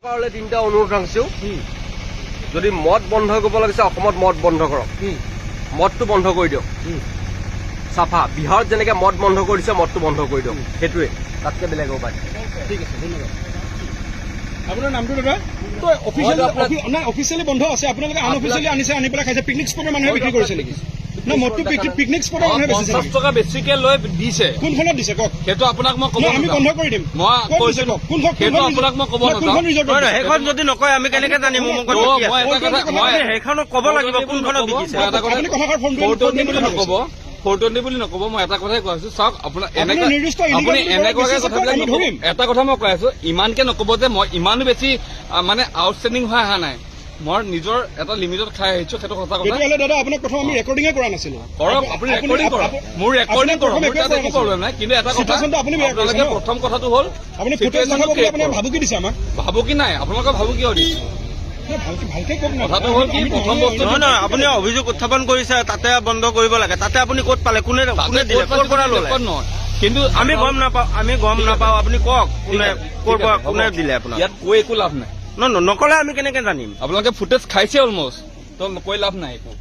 তিনিটা অনুৰোধ ৰাখিছো যদি মদ বন্ধ কৰিব লাগিছে অসমত মদ বন্ধ কৰক মদটো বন্ধ কৰি দিয়ক চাফা বিহাৰত যেনেকে মদ বন্ধ কৰি দিছে মদটো বন্ধ কৰি দিয়ক সেইটোৱে তাতকে বেলেগ উপায় ঠিক আছে ধন্যবাদ আপোনাৰ নামটো দাদা তো অফিচিয়েলি বন্ধ আছে আপোনালোকে আনঅফিচিয়েলি আনিছে আনি পেলাই খাইছে পিকনিক স্পটৰ মানুহে বিক্ৰী কৰিছে নেকি না মদটো পিকনিক স্পটৰ মানুহে বেচিছে 50 টকা বেছিকে লৈ দিছে কোনখনত দিছে কওক সেইটো আপোনাক মই ক'ব আমি বন্ধ কৰি দিম মই কৈছো সেইটো আপোনাক মই ক'ব নোৱাৰো সেইখন যদি নকয় আমি কেনেকে জানিম মই সেইখনক ক'ব লাগিব কোনখনত বিকিছে আপুনি কথাষাৰ ফোন নক'ব ফৰটনি বুলি নক'ব মই এটা কথাই কৈ আছো চাওক আপোনাৰ আপুনি এনেকুৱাকে কথাবিলাক এটা কথা মই কৈ আছো ইমানকে নক'ব যে মই ইমানো বেছি মানে আউটষ্টেণ্ডিং হৈ অহা নাই মই নিজৰ এটা লিমিটত খাই আহিছো সেইটো কথা দাদা আপোনাক প্ৰথম আমি ৰেকৰ্ডিঙে কৰা নাছিলো কৰক আপুনি ৰেকৰ্ডিং কৰক মোৰ ৰেকৰ্ডিং কৰক মোৰ তাত একো প্ৰব্লেম নাই কিন্তু এটা কথা আপোনালোকে প্ৰথম কথাটো হ'ল আপুনি ভাবুকি দিছে আমাক ভাবুকি নাই আপোনালোকে ভাবুকি দিছে ভালকে কওক না কথাটো হ'ল কি প্ৰথম বস্তু নহয় আপুনি অভিযোগ উত্থাপন কৰিছে তাতে বন্ধ কৰিব লাগে তাতে আপুনি ক'ত পালে কোনে দিলে ক'ৰ পৰা ল'লে নহয় কিন্তু আমি গম নাপাওঁ আপুনি কওক কোনে দিলে আপোনাক ইয়াত কৈ একো লাভ নাই নকলে আমি কেনেকে জানিম আপোনালোকে ফুটেজ খাইছে অলমষ্ট তো কৈ লাভ নাই একো